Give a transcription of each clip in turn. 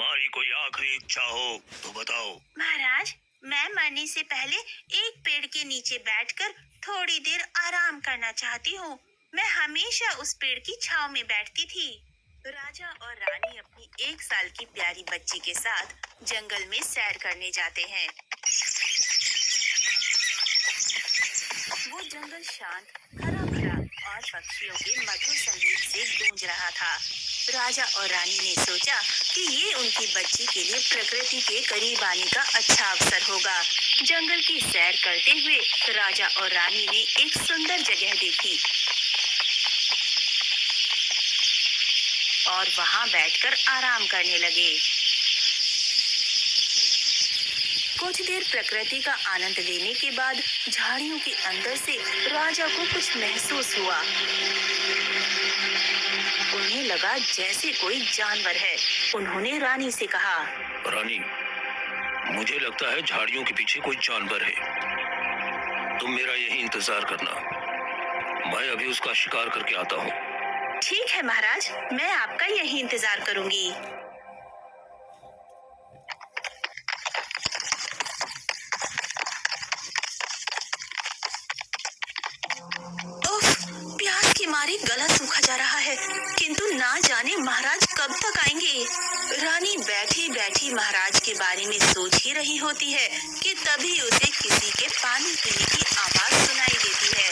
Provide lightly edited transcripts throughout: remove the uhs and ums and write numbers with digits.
तुम्हारी कोई आखिरी इच्छा हो तो बताओ। महाराज, मैं मरने से पहले एक पेड़ के नीचे बैठकर थोड़ी देर आराम करना चाहती हूँ। मैं हमेशा उस पेड़ की छांव में बैठती थी। राजा और रानी अपनी 1 साल की प्यारी बच्ची के साथ जंगल में सैर करने जाते हैं। वो जंगल शांत, हरा भरा और पक्षियों के मधुर संगीत से गूंज रहा था। राजा और रानी ने सोचा कि ये उनकी बच्ची के लिए प्रकृति के करीब आने का अच्छा अवसर होगा। जंगल की सैर करते हुए राजा और रानी ने एक सुंदर जगह देखी और वहां बैठकर आराम करने लगे। कुछ देर प्रकृति का आनंद लेने के बाद झाड़ियों के अंदर से राजा को कुछ महसूस हुआ। उन्हें लगा जैसे कोई जानवर है। उन्होंने रानी से कहा, रानी, मुझे लगता है झाड़ियों के पीछे कोई जानवर है। तुम मेरा यही इंतजार करना, मैं अभी उसका शिकार करके आता हूँ। ठीक है महाराज, मैं आपका यही इंतजार करूंगी। प्यास के मारे गला सूखा जा रहा है, किंतु ना जाने महाराज कब तक आएंगे। रानी बैठी बैठी महाराज के बारे में सोच ही रही होती है कि तभी उसे किसी के पानी पीने की आवाज सुनाई देती है।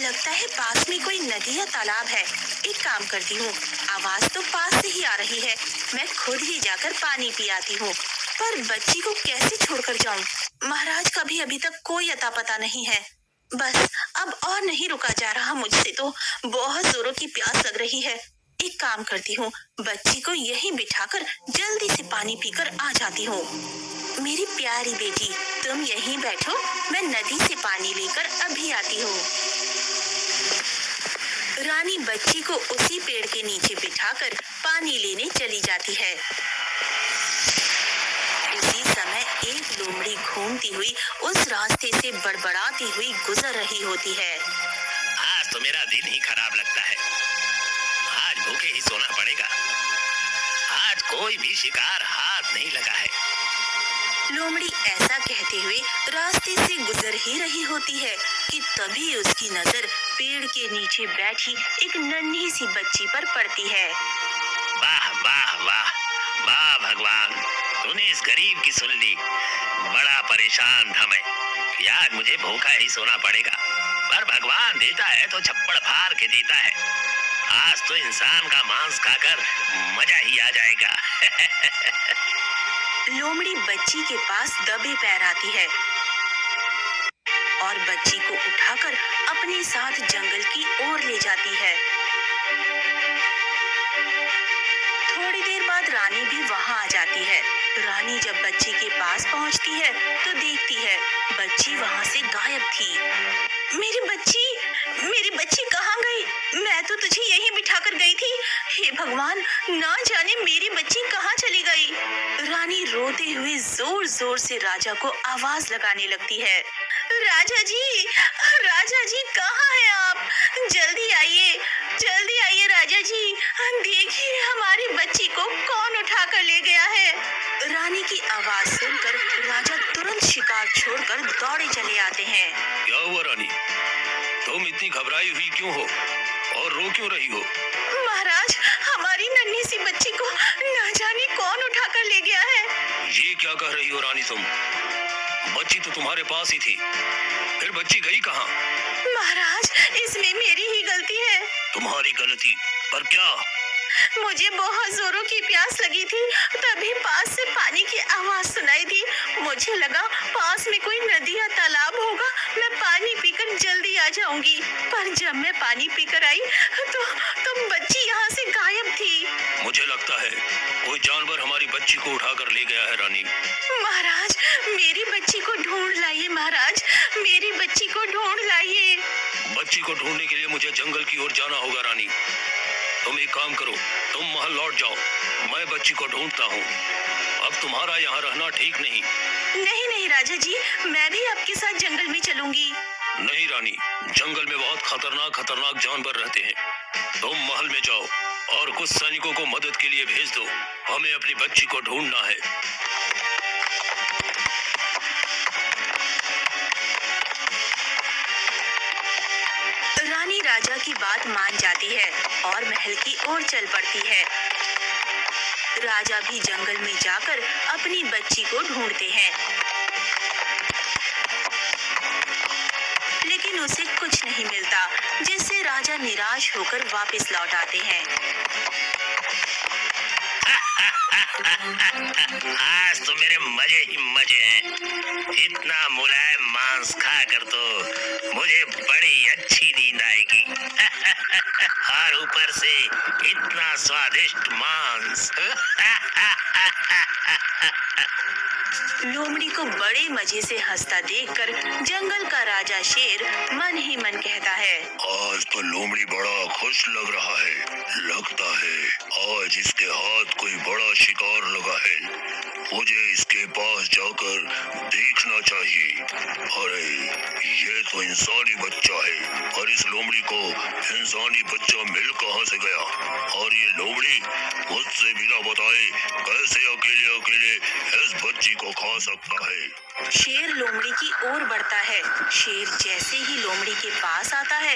लगता है पास में कोई नदी या तालाब है। एक काम करती हूँ, आवाज तो पास से ही आ रही है, मैं खुद ही जाकर पानी पी आती हूँ। पर बच्ची को कैसे छोड़कर जाऊँ? महाराज का भी अभी तक कोई अता पता नहीं है। बस अब और नहीं रुका जा रहा मुझसे, तो बहुत जोरों की प्यास लग रही है। एक काम करती हूँ, बच्ची को यहीं बिठाकर जल्दी से पानी पीकर आ जाती हूँ। मेरी प्यारी बेटी, तुम यहीं बैठो, मैं नदी से पानी लेकर अभी आती हूँ। रानी बच्ची को उसी पेड़ के नीचे बिठाकर पानी लेने चली जाती है। उसी समय एक लोमड़ी घूमती हुई उस रास्ते से बड़बड़ाती हुई गुजर रही होती है। आज तो मेरा दिन ही खराब लगता है। आज भूखे ही सोना पड़ेगा। आज कोई भी शिकार हाथ नहीं लगा है। लोमड़ी ऐसा कहते हुए रास्ते से गुजर ही रही होती है कि तभी उसकी नजर पेड़ के नीचे बैठी एक नन्ही सी बच्ची पर पड़ती है। वाह वाह वाह वाह भगवान, तूने इस गरीब की सुन ली। बड़ा परेशान था मैं कि आज मुझे भूखा ही सोना पड़ेगा, पर भगवान देता है तो छप्पड़ फाड़ के देता है। आज तो इंसान का मांस खाकर मजा ही आ जाएगा। लोमड़ी बच्ची के पास दबे पैर आती है और बच्ची को उठाकर अपने साथ जंगल की ओर ले जाती है। थोड़ी देर बाद रानी भी वहां आ जाती है। रानी जब बच्ची के पास पहुंचती है तो देखती है बच्ची वहां से गायब थी। मेरी बच्ची कहाँ गई? मैं तो तुझे यहीं बिठाकर गई थी। हे भगवान, ना जाने मेरी बच्ची कहाँ चली गई। रानी रोते हुए जोर जोर से राजा को आवाज लगाने लगती है। राजा जी कहाँ हैं आप? जल्दी आइए राजा जी, देखिए हमारी बच्ची को कौन उठा कर ले गया है। रानी की आवाज सुनकर राजा तुरंत शिकार छोड़कर दौड़े चले आते हैं। क्या हुआ रानी, तुम इतनी घबराई हुई क्यों हो और रो क्यों रही हो? महाराज, हमारी नन्ही सी बच्ची को न जाने कौन उठा कर ले गया है। ये क्या कह रही हो रानी तुम? बच्ची तो तुम्हारे पास ही थी, फिर बच्ची गई कहाँ? महाराज, इसमें मेरी ही गलती है। तुम्हारी गलती? पर क्या? मुझे बहुत जोरों की प्यास लगी थी, तभी पास से पानी की आवाज सुनाई दी। मुझे लगा पास में कोई नदी या तालाब होगा, मैं पानी पीकर जल्दी आ जाऊंगी। पर जब मैं पानी पीकर आई तो बच्ची यहाँ से गायब थी। मुझे लगता है कोई जानवर हमारी बच्ची को उठाकर ले गया है रानी। महाराज, मेरी बच्ची को ढूंढ लाइए। महाराज, मेरी बच्ची को ढूंढ लाइए। बच्ची को ढूंढने के लिए मुझे जंगल की ओर जाना होगा रानी। तुम एक काम करो, तुम महल लौट जाओ, मैं बच्ची को ढूंढता हूँ। अब तुम्हारा यहाँ रहना ठीक नहीं। नहीं राजा जी, मैं भी आपके साथ जंगल में चलूंगी। नहीं रानी, जंगल में बहुत खतरनाक जानवर रहते हैं। तुम महल में जाओ और कुछ सैनिकों को मदद के लिए भेज दो। हमें अपनी बच्ची को ढूंढना है। रानी राजा की बात मान जाती है और महल की ओर चल पड़ती है। राजा भी जंगल में जाकर अपनी बच्ची को ढूंढते हैं, लेकिन उसे कुछ नहीं मिलता, जिससे राजा निराश होकर वापस लौट आते हैं। आज तो मेरे मजे ही मजे हैं। इतना मुलायम मांस खाकर तो मुझे बड़ी अच्छी नींद आएगी। और ऊपर से इतना स्वादिष्ट मांस। लोमड़ी को बड़े मजे से हंसता देखकर जंगल का राजा शेर मन ही मन कहता है, आज तो लोमड़ी बड़ा खुश लग रहा है। लगता है आज इसके हाथ कोई बड़ा शिकार लगा है। मुझे इसके पास जाकर देखना चाहिए। अरे ये तो इंसानी बच्चा है, और इस लोमड़ी को इंसानी बच्चा मिल कहां से गया? और ये लोमड़ी मुझसे बिना बताए कैसे अकेले अकेले इस बच्ची को खा सकता है? शेर लोमड़ी की ओर बढ़ता है। शेर जैसे ही लोमड़ी के पास आता है,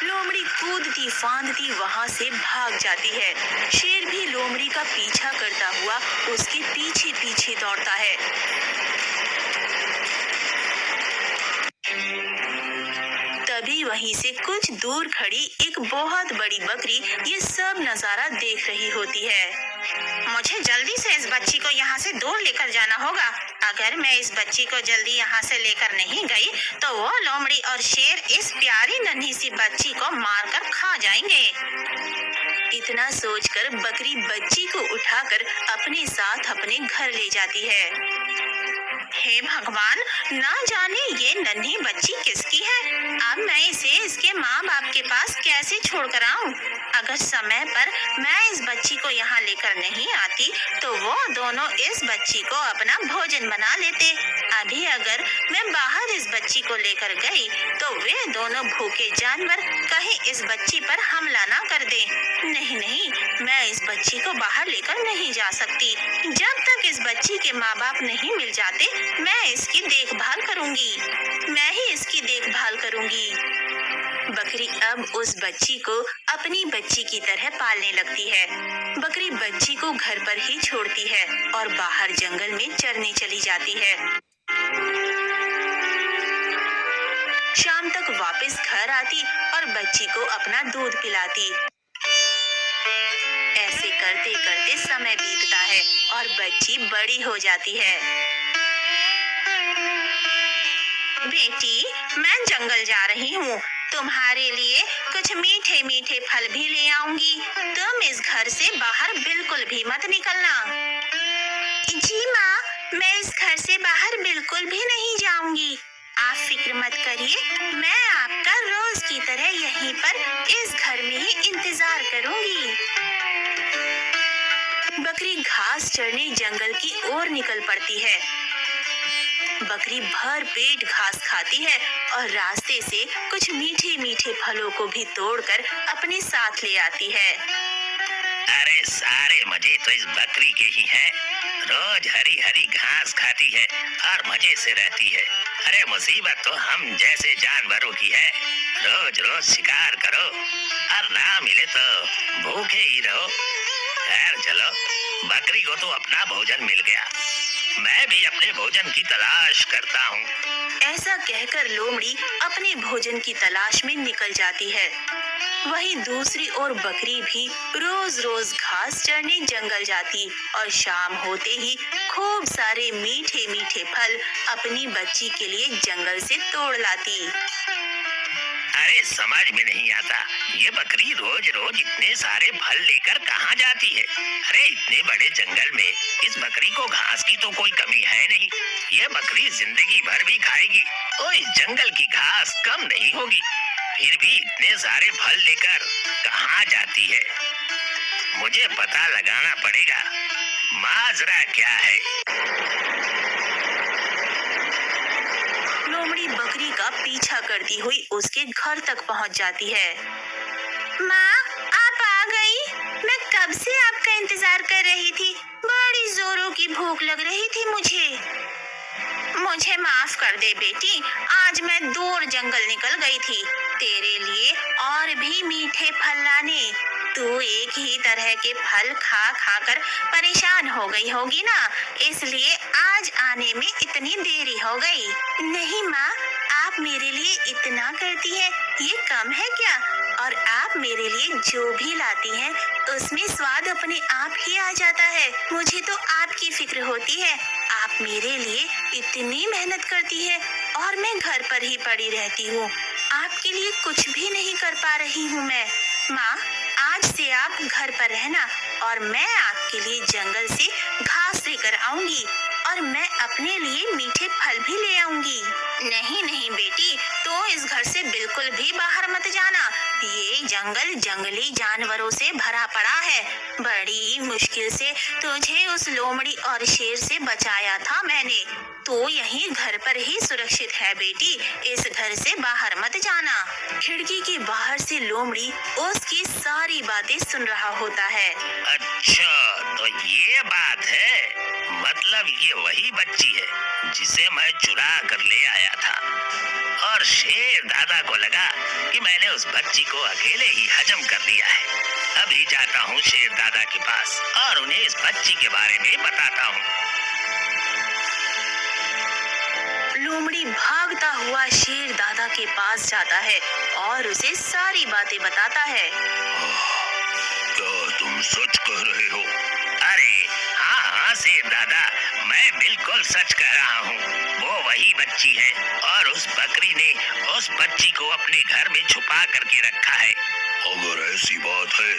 लोमड़ी कूदती फांदती वहां से भाग जाती है। शेर भी लोमड़ी का पीछा करता हुआ उसके पीछे पीछे दौड़ता है। तभी वहीं से कुछ दूर खड़ी एक बहुत बड़ी बकरी ये सब नजारा देख रही होती है। मुझे जल्दी से इस बच्ची को यहाँ से दूर लेकर जाना होगा। अगर मैं इस बच्ची को जल्दी यहाँ से लेकर नहीं गई तो वो लोमड़ी और शेर इस प्यारी नन्ही सी बच्ची को मारकर खा जाएंगे। इतना सोचकर बकरी बच्ची को उठाकर अपने साथ अपने घर ले जाती है। हे भगवान, ना जाने ये नन्ही बच्ची किसकी है। अब मैं इसे इसके माँ बाप के पास कैसे छोड़कर आऊं? अगर समय पर मैं इस बच्ची को यहाँ लेकर नहीं आती तो वो दोनों इस बच्ची को अपना भोजन बना लेते। अभी अगर मैं बाहर इस बच्ची को लेकर गई तो वे दोनों भूखे जानवर कहीं इस बच्ची पर हमला ना कर दे। नहीं, मैं इस बच्ची को बाहर लेकर नहीं जा सकती। जब तक इस बच्ची के माँ बाप नहीं मिल जाते, मैं इसकी देखभाल करूंगी। मैं ही इसकी देखभाल करूंगी। बकरी अब उस बच्ची को अपनी बच्ची की तरह पालने लगती है। बकरी बच्ची को घर पर ही छोड़ती है और बाहर जंगल में चरने चली जाती है। शाम तक वापस घर आती और बच्ची को अपना दूध पिलाती। ऐसे करते करते समय बीतता है और बच्ची बड़ी हो जाती है। बेटी, मैं जंगल जा रही हूँ। तुम्हारे लिए कुछ मीठे मीठे फल भी ले आऊंगी। तुम इस घर से बाहर बिल्कुल भी मत निकलना। जी माँ, मैं इस घर से बाहर बिल्कुल भी नहीं जाऊंगी। आप फिक्र मत करिए, मैं आपका रोज की तरह यहीं पर इस घर में ही इंतजार करूंगी। बकरी घास चरने जंगल की ओर निकल पड़ती है। बकरी भर पेट घास खाती है और रास्ते से कुछ मीठे मीठे फलों को भी तोड़कर अपने साथ ले आती है। अरे सारे मजे तो इस बकरी के ही हैं। रोज हरी हरी घास खाती है और मजे से रहती है। अरे मुसीबत तो हम जैसे जानवरों की है। रोज रोज शिकार करो और ना मिले तो भूखे ही रहो। खैर चलो, बकरी को तो अपना भोजन मिल गया। मैं भी अपने भोजन की तलाश करता हूँ। ऐसा कहकर लोमड़ी अपने भोजन की तलाश में निकल जाती है। वहीं दूसरी ओर बकरी भी रोज रोज घास चरने जंगल जाती और शाम होते ही खूब सारे मीठे मीठे फल अपनी बच्ची के लिए जंगल से तोड़ लाती। अरे समझ में नहीं आता, ये बकरी रोज रोज इतने सारे फल लेकर कहाँ जाती है? अरे इतने बड़े जंगल में इस बकरी को घास की तो कोई कमी है नहीं। ये बकरी जिंदगी भर भी खाएगी तो इस जंगल की घास कम नहीं होगी। फिर भी इतने सारे फल लेकर कहाँ जाती है? मुझे पता लगाना पड़ेगा माजरा क्या है। लोमड़ी बकरी का पीछा करती हुई उसके घर तक पहुंच जाती है। माँ, आप आ गई। कब से आपका इंतजार कर रही थी। बड़ी जोरों की भूख लग रही थी मुझे। मुझे माफ कर दे बेटी, आज मैं दूर जंगल निकल गई थी तेरे लिए और भी मीठे फल लाने। तू एक ही तरह के फल खा खा कर परेशान हो गई होगी ना, इसलिए आज आने में इतनी देरी हो गई। नहीं माँ, आप मेरे लिए इतना करती हैं, ये कम है क्या? और आप मेरे लिए जो भी लाती हैं उसमें स्वाद अपने आप ही आ जाता है। मुझे तो आपकी फिक्र होती है। आप मेरे लिए इतनी मेहनत करती है और मैं घर पर ही पड़ी रहती हूँ। आपके लिए कुछ भी नहीं कर पा रही हूँ मैं। माँ, आज से आप घर पर रहना और मैं आपके लिए जंगल से घास लेकर आऊंगी और मैं अपने लिए मीठे फल भी ले आऊंगी। नहीं नहीं बेटी, तो इस घर से बिल्कुल भी बाहर मत जाना। ये जंगल जंगली जानवरों से भरा पड़ा है। बड़ी मुश्किल से तुझे उस लोमड़ी और शेर से बचाया था मैंने। तो यहीं घर पर ही सुरक्षित है बेटी, इस घर से बाहर मत जाना। खिड़की के बाहर से लोमड़ी उसकी सारी बातें सुन रहा होता है। अच्छा, तो ये बात है। मतलब ये वही बच्ची है जिसे मैं चुरा कर ले आया था और शेर दादा को लगा कि मैंने उस बच्ची को अकेले ही हजम कर लिया है। अभी जाता हूँ शेर दादा के पास और उन्हें इस बच्ची के बारे में बताता हूँ। लोमड़ी भागता हुआ शेर दादा के पास जाता है और उसे सारी बातें बताता है। क्या तुम सच कह रहे हो? अरे हाँ हाँ शेर दादा, मैं बिल्कुल सच कह रहा हूँ। वो वही बच्ची है और उस बकरी ने उस बच्ची को अपने घर में छुपा करके रखा है। अगर ऐसी बात है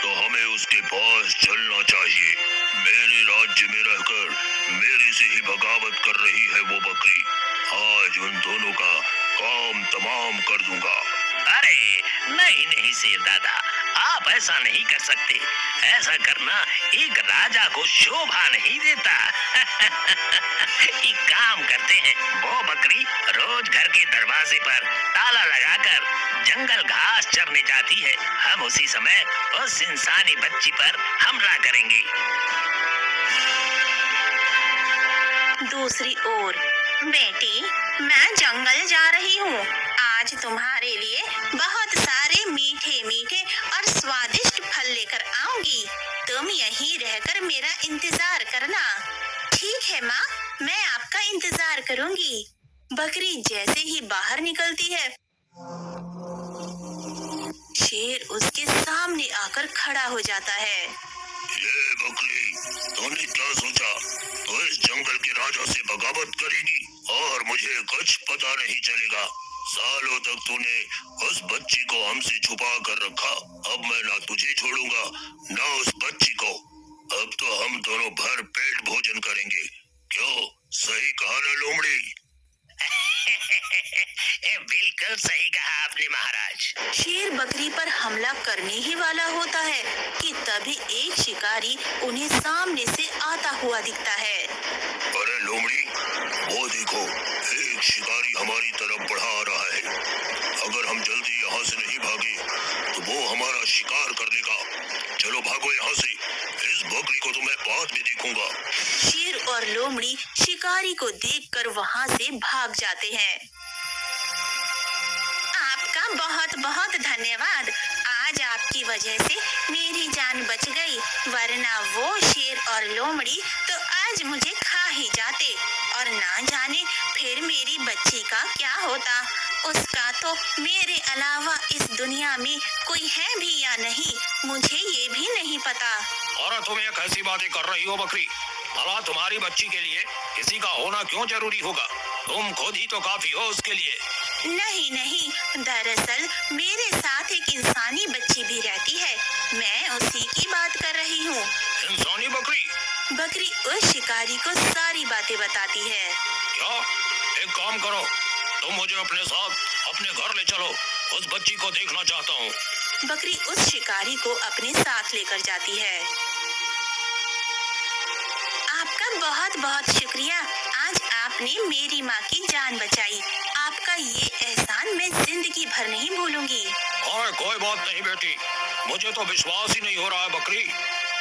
तो हमें उसके पास चलना चाहिए। मेरे राज्य में रहकर मेरे से ही बगावत कर रही है वो बकरी। आज उन दोनों का काम तमाम कर दूंगा। अरे नहीं नहीं शेर दादा, आप ऐसा नहीं कर सकते। ऐसा करना एक राजा को शोभा नहीं देता। एक काम करते हैं, वो बकरी रोज घर के दरवाजे पर ताला लगाकर जंगल घास चरने जाती है। हम उसी समय उस इंसानी बच्ची पर हमला करेंगे। दूसरी ओर, बेटी, मैं जंगल जा रही हूँ। आज तुम्हारे लिए बहुत सारे मीठे मीठे और स्वादिष्ट फल लेकर आऊंगी। तुम यहीं रहकर मेरा इंतजार करना। ठीक है माँ, मैं आपका इंतजार करूंगी। बकरी जैसे ही बाहर निकलती है, शेर उसके सामने आकर खड़ा हो जाता है। ये बकरी, तूने क्या सोचा? तो इस जंगल के राजा से बगावत करेगी और मुझे कुछ पता नहीं चलेगा। सालों तक तूने उस बच्ची को हमसे छुपा कर रखा। अब मैं ना तुझे छोड़ूंगा ना उस बच्ची को। अब तो हम दोनों भर पेट भोजन करेंगे। क्यों, सही कहा ना लोमड़ी? बिल्कुल सही कहा आपने महाराज। शेर बकरी पर हमला करने ही वाला होता है कि तभी एक शिकारी उन्हें सामने से आता हुआ दिखता है। अरे लोमड़ी, वो देखो, एक शिकारी हमारी तरफ बढ़ा आ रहा है। अगर हम जल्दी यहाँ से नहीं भागे तो वो हमारा शिकार कर लेगा। चलो भागो यहाँ से, इस बकरी को तो मैं बाद में देखूंगा। शेर और लोमड़ी शिकारी को देखकर वहाँ से भाग जाते हैं। आपका बहुत बहुत धन्यवाद। आज आपकी वजह से मेरी जान बच गई, वरना वो शेर और लोमड़ी तो आज मुझे खा ही जाते और ना जाने फिर मेरी बच्ची का क्या होता। उसका तो मेरे अलावा इस दुनिया में कोई है भी या नहीं, मुझे ये भी नहीं पता। और तुम ये कैसी बातें कर रही हो बकरी? भला तुम्हारी बच्ची के लिए किसी का होना क्यों जरूरी होगा? तुम खुद ही तो काफी हो उसके लिए। नहीं नहीं, दरअसल मेरे साथ एक इंसानी बच्ची भी रहती है। मैं उसी की बात कर रही हूँ। इंसानी बकरी? बकरी उस शिकारी को सारी बातें बताती है। क्या? एक काम करो, तुम मुझे अपने साथ अपने घर ले चलो। उस बच्ची को देखना चाहता हूँ। बकरी उस शिकारी को अपने साथ लेकर जाती है। आपका बहुत बहुत शुक्रिया। आज आपने मेरी माँ की जान बचाई। आपका ये एहसान मैं जिंदगी भर नहीं भूलूंगी। और कोई बात नहीं बेटी, मुझे तो विश्वास ही नहीं हो रहा है बकरी,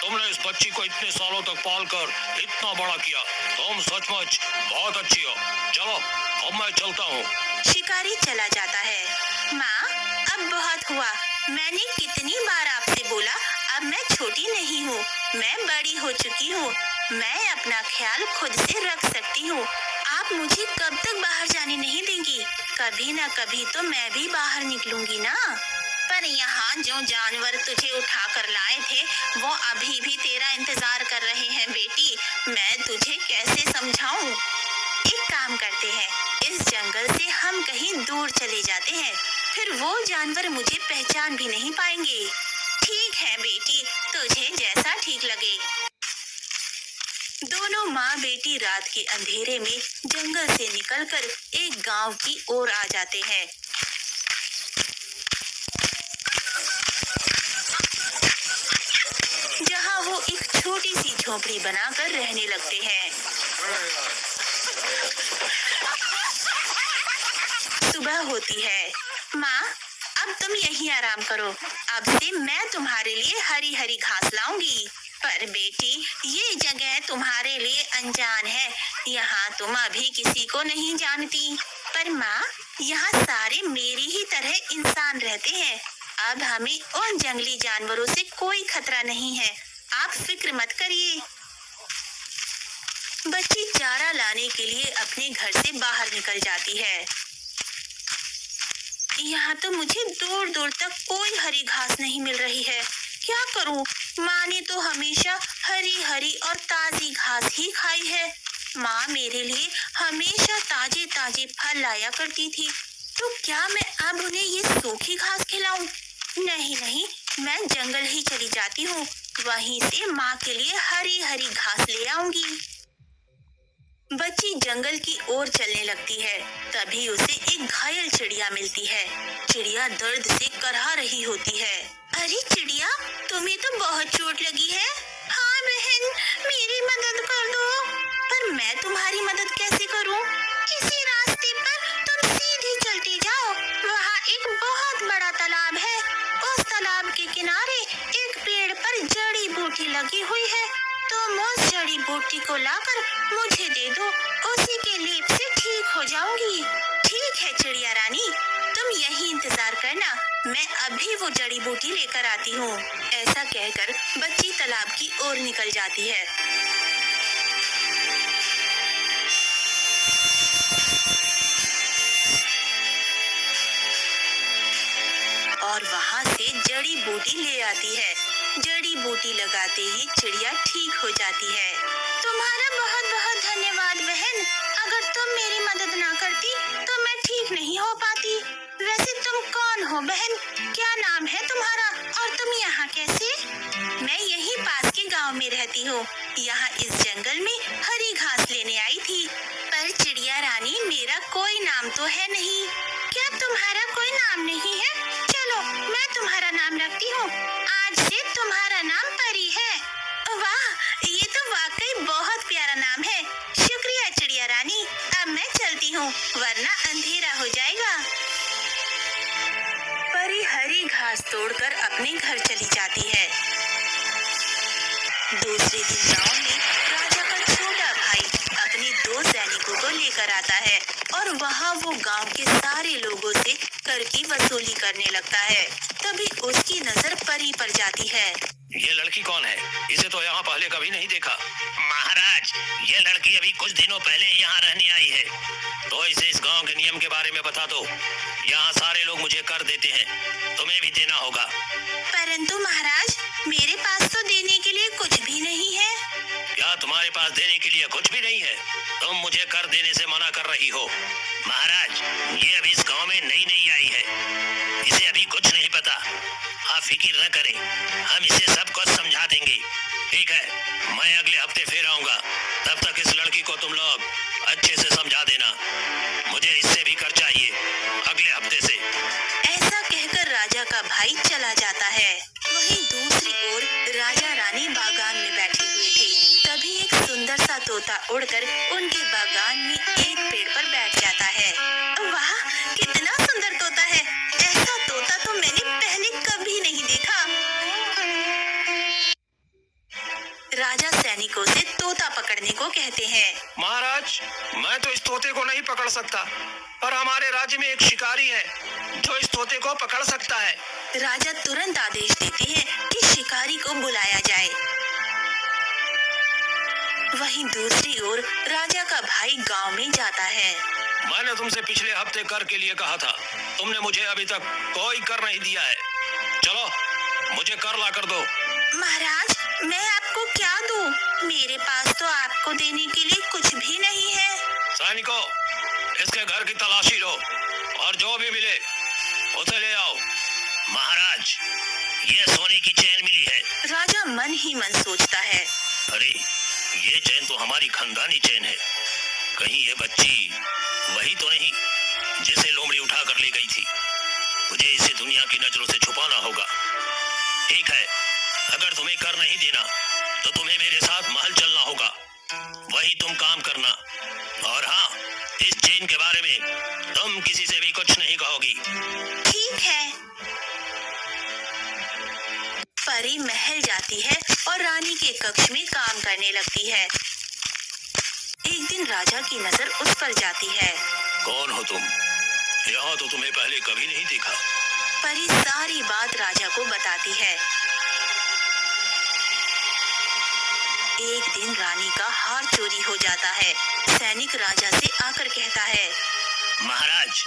तुमने इस बच्ची को इतने सालों तक पालकर इतना बड़ा किया। तुम सचमुच बहुत अच्छी हो। चलो अब मैं चलता हूँ। शिकारी चला जाता है। माँ, अब बहुत हुआ। मैंने कितनी बार आपसे बोला, अब मैं छोटी नहीं हूँ, मैं बड़ी हो चुकी हूँ। मैं अपना ख्याल खुद से रख सकती हूँ। आप मुझे कब तक बाहर जाने नहीं देंगी? कभी ना कभी तो मैं भी बाहर निकलूंगी ना। पर यहाँ जो जानवर तुझे उठा कर लाए थे, वो अभी भी तेरा इंतजार कर रहे हैं बेटी। मैं तुझे कैसे समझाऊं? एक काम करते हैं, इस जंगल से हम कहीं दूर चले जाते हैं, फिर वो जानवर मुझे पहचान भी नहीं पाएंगे। ठीक है बेटी, तुझे जैसा ठीक लगे। दोनों माँ बेटी रात के अंधेरे में जंगल से निकलकर एक गांव की ओर आ जाते हैं। जहाँ वो एक छोटी सी झोपड़ी बनाकर रहने लगते हैं। सुबह होती है। माँ, अब तुम यहीं आराम करो। अब से मैं तुम्हारे लिए हरी हरी घास लाऊंगी। पर बेटी, ये जगह तुम्हारे लिए अनजान है। यहाँ तुम अभी किसी को नहीं जानती। पर माँ, यहाँ सारे मेरी ही तरह इंसान रहते हैं। अब हमें उन जंगली जानवरों से कोई खतरा नहीं है। आप फिक्र मत करिए। बच्ची चारा लाने के लिए अपने घर से बाहर निकल जाती है। यहाँ तो मुझे दूर दूर तक कोई हरी घास नहीं मिल रही है। क्या करूँ? माँ ने तो हमेशा हरी हरी और ताजी घास ही खाई है। माँ मेरे लिए हमेशा ताजे ताजे फल लाया करती थी, तो क्या मैं अब उन्हें ये सूखी घास खिलाऊं? नहीं नहीं, मैं जंगल ही चली जाती हूँ। वहीं से माँ के लिए हरी हरी घास ले आऊंगी। बच्ची जंगल की ओर चलने लगती है। तभी उसे एक घायल चिड़िया मिलती है। चिड़िया दर्द से करहा रही होती है। अरे चिड़िया, तुम्हें तो बहुत चोट लगी है। हाँ बहन, मेरी मदद कर दो। पर मैं तुम्हारी मदद कैसे करूं? इसी रास्ते पर तुम सीधे चलते जाओ। वहाँ एक बहुत बड़ा तालाब है। उस तालाब के किनारे एक पेड़ पर जड़ी बूटी लगी हुई है। तुम उस जड़ी बूटी को लाकर मुझे दे दो, उसी के लेप से ठीक हो जाऊंगी। ठीक है चिड़िया रानी, तुम यही इंतजार करना, मैं अभी वो जड़ी बूटी लेकर आती हूँ। ऐसा कहकर बच्ची तालाब की ओर निकल जाती है। और वहाँ से जड़ी बूटी ले आती है। जड़ी बूटी लगाते ही चिड़िया ठीक हो जाती है। तुम्हारा बहुत बहुत धन्यवाद बहन। अगर तुम मेरी मदद ना करती तो मैं ठीक नहीं हो पाती। वैसे तुम कौन हो बहन? क्या नाम है तुम्हारा और तुम यहाँ कैसे? मैं यहीं पास के गांव में रहती हूँ। यहाँ इस जंगल में हरी घास लेने आई थी। पर चिड़िया रानी, मेरा कोई नाम तो है नहीं। क्या तुम्हारा कोई नाम नहीं है? चलो मैं तुम्हारा नाम रखती हूँ। आज से तुम्हारा नाम परी है। वाह, ये तो वाकई बहुत प्यारा नाम है। शुक्रिया चिड़िया रानी। अब मैं चलती हूँ, वरना अंधेरा हो जाएगा। परी हरी घास तोड़कर अपने घर चली जाती है। दूसरे दिन गांव में राजा का छोटा भाई अपने 2 सैनिकों को लेकर आता है और वहाँ वो गांव के सारे लोगों से कर की वसूली करने लगता है। तभी उसकी नजर परी पर जाती है। ये लड़की कौन है? इसे तो यहाँ पहले कभी नहीं देखा। महाराज, ये लड़की अभी कुछ दिनों पहले यहाँ रहने आई है, तो इसे इस गांव के नियम के बारे में बता दो। यहाँ सारे लोग मुझे कर देते हैं, तुम्हें भी देना होगा। परंतु महाराज, मेरे पास तो देने के लिए कुछ भी नहीं है। क्या तुम्हारे पास देने के लिए कुछ भी नहीं है? तुम मुझे कर देने से मना कर रही हो। महाराज, ये अभी इस गांव में नई नई आई है, इसे अभी कुछ नहीं पता। आप फिक्र न करें, हम इसे सब कुछ समझा देंगे। ठीक है, मैं अगले हफ्ते फिर आऊंगा। तब तक इस लड़की को तुम लोग अच्छे से समझा देना। मुझे इससे भी कर चाहिए अगले हफ्ते से। ऐसा कहकर राजा का भाई चला जाता है। वहीं दूसरी ओर राजा रानी बागान में बैठे हुए थे। तभी एक सुंदर सा तोता उड़कर उनके बागान में एक पेड़ पर बैठ जाता है। वाह, कितना सुंदर तोता है। ऐसा तोता तो मैंने पहले कभी नहीं देखा। तोता पकड़ने को कहते हैं। महाराज, मैं तो इस तोते को नहीं पकड़ सकता, पर हमारे राज्य में एक शिकारी है जो इस तोते को पकड़ सकता है। राजा तुरंत आदेश देते हैं कि शिकारी को बुलाया जाए। वहीं दूसरी ओर राजा का भाई गांव में जाता है। मैंने तुमसे पिछले हफ्ते कर के लिए कहा था, तुमने मुझे अभी तक कोई कर नहीं दिया है। चलो मुझे कर ला कर दो। महाराज, मैं आपको क्या दूं? मेरे पास तो आपको देने के लिए कुछ भी नहीं है। सैनिकों, इसके घर की तलाशी लो और जो भी मिले उसे ले आओ। महाराज, ये सोने की चैन मिली है। राजा मन ही मन सोचता है, अरे ये चैन तो हमारी खानदानी चैन है। कहीं ये बच्ची वही तो नहीं जिसे लोमड़ी उठा कर ले गई थी। मुझे इसे दुनिया की नजरों से छुपाना होगा। ठीक है, अगर तुम्हें कर नहीं देना तो तुम्हें मेरे साथ महल चलना होगा, वही तुम काम करना। और हाँ, इस चेन के बारे में तुम किसी से भी कुछ नहीं कहोगी। ठीक है। परी महल जाती है और रानी के कक्ष में काम करने लगती है। एक दिन राजा की नजर उस पर जाती है। कौन हो तुम? यहाँ तो तुम्हें पहले कभी नहीं देखा। परी सारी बात राजा को बताती है। एक दिन रानी का हार चोरी हो जाता है। सैनिक राजा से आकर कहता है, महाराज,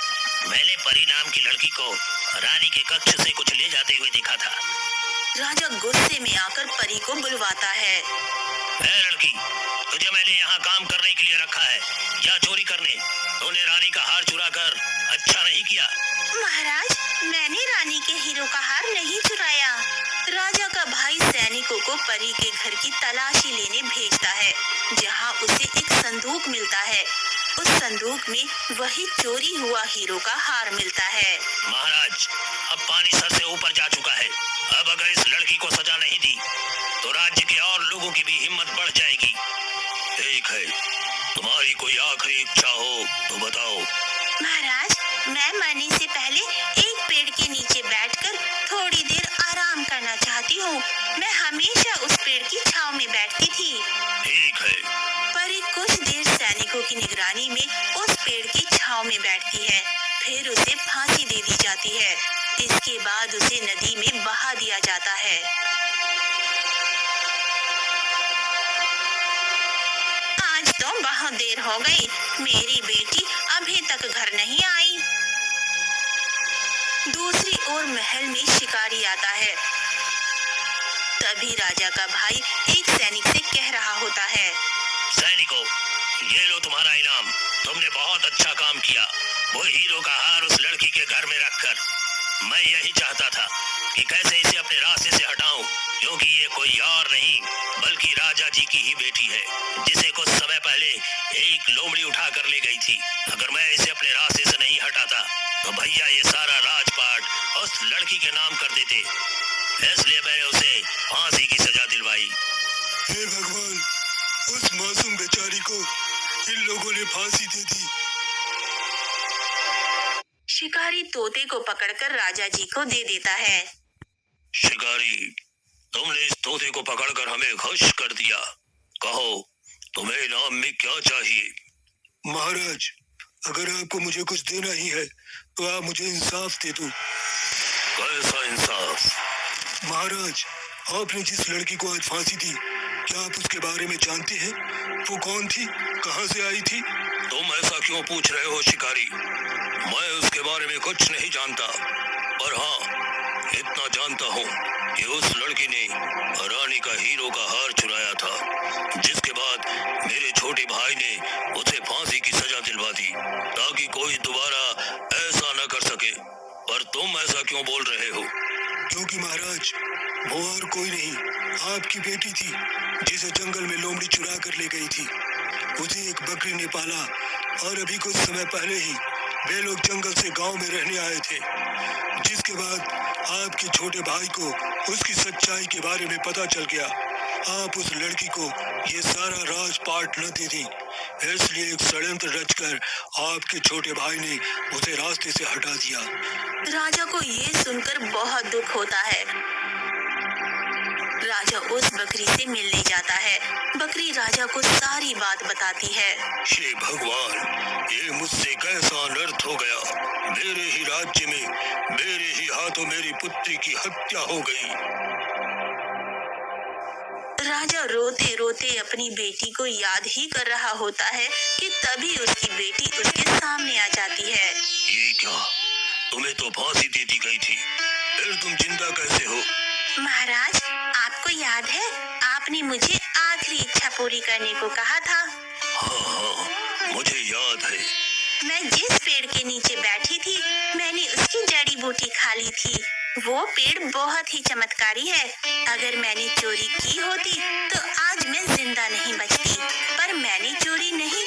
मैंने परी नाम की लड़की को रानी के कक्ष से कुछ ले जाते हुए देखा था। राजा गुस्से में आकर परी को बुलवाता है। ए लड़की, तुझे मैंने यहाँ काम करने के लिए रखा है या चोरी करने? तूने रानी का हार चुरा कर अच्छा नहीं किया। महाराज, मैंने रानी के हीरो का हार नहीं चुराया। राजा का भाई सैनिकों को परी के घर की तलाशी लेने भेजता है, जहाँ उसे एक संदूक मिलता है। उस संदूक में वही चोरी हुआ हीरो का हार मिलता है। महाराज, अब पानी सर से ऊपर जा चुका है। अब अगर इस लड़की को सजा नहीं दी तो राज्य के और लोगों की भी हिम्मत बढ़ जाएगी। ठीक है, तुम्हारी कोई आखिरी इच्छा हो तो बताओ। महाराज, मैं मरने से पहले एक पेड़ के नीचे बैठकर थोड़ी देर आराम करना चाहती हूँ। मैं हमेशा उस पेड़ की छांव में बैठती थी। ठीक है। परी कुछ देर सैनिकों की निगरानी में उस पेड़ की छांव में बैठती है। फिर उसे फांसी दे दी जाती है। इसके बाद उसे नदी में बहा दिया जाता है। आज तो बहुत देर हो गई, मेरी बेटी अभी तक घर नहीं आई। दूसरी ओर महल में शिकारी आता है। तभी राजा का भाई एक सैनिक से कह रहा होता है, सैनिकों, ये लो तुम्हारा इनाम। तुमने बहुत अच्छा काम किया। वो हीरो का हार उस लड़की के घर में रखकर मैं यही चाहता था कि कैसे इसे अपने रास्ते से हटाऊं, क्योंकि ये कोई और नहीं बल्कि राजा जी की ही बेटी है, जिसे कुछ समय पहले एक लोमड़ी उठा कर ले गई थी। अगर मैं इसे अपने रास्ते से नहीं हटाता तो भैया ये सारा राजपाट उस लड़की के नाम कर देते। इसलिए मैंने उसे फांसी की सजा दिलवाई। हे भगवान, उस मासूम बेचारी को इन लोगों ने फांसी दे दी। शिकारी तोते को पकड़कर राजा जी को दे देता है। शिकारी, तुमने इस तोते को पकड़कर हमें खुश कर दिया। कहो, तुम्हें इनाम में क्या चाहिए? महाराज, अगर आपको मुझे कुछ देना ही है तो आप मुझे इंसाफ दे दो। कैसा इंसाफ? महाराज, आपने जिस लड़की को आज फांसी दी, क्या आप उसके बारे में जानते हैं? वो कौन थी, कहाँ से आई थी? तुम ऐसा क्यों पूछ रहे हो शिकारी? मैं उसके बारे में कुछ नहीं जानता, पर हाँ, इतना जानता हूँ कि उस लड़की ने रानी का हीरो का हार चुराया था, जिसके बाद मेरे छोटे भाई ने उसे फांसी की सजा दिलवा दी ताकि कोई दोबारा ऐसा न कर सके। पर तुम ऐसा क्यों बोल रहे हो? क्योंकि महाराज, वो और कोई नहीं, आपकी बेटी थी, जिसे जंगल में लोमड़ी चुरा कर ले गई थी। उसे एक बकरी ने पाला और अभी कुछ समय पहले ही वे लोग जंगल से गांव में रहने आए थे, जिसके बाद आपके छोटे भाई को उसकी सच्चाई के बारे में पता चल गया। आप उस लड़की को ये सारा राजपाट न दे दी, इसलिए एक षड्यंत्र रचकर आपके छोटे भाई ने उसे रास्ते से हटा दिया। राजा को ये सुनकर बहुत दुख होता है। राजा उस बकरी से मिलने जाता है। बकरी राजा को सारी बात बताती है। हे भगवान, ये मुझसे कैसा अनर्थ हो गया। मेरे ही राज्य में मेरे ही हाथों मेरी पुत्री की हत्या हो गई। राजा रोते रोते अपनी बेटी को याद ही कर रहा होता है कि तभी उसकी बेटी उसके सामने आ जाती है। ये क्या? तुम्हें तो फांसी दे दी गई थी, फिर तुम जिंदा कैसे हो? महाराज, आपको याद है आपने मुझे आखिरी इच्छा पूरी करने को कहा था। हाँ, मुझे याद है। मैं जिस पेड़ के नीचे बैठी थी मैंने उसकी जड़ी बूटी खा ली थी। वो पेड़ बहुत ही चमत्कारी है। अगर मैंने चोरी की होती तो आज मैं जिंदा नहीं बचती, पर मैंने चोरी नहीं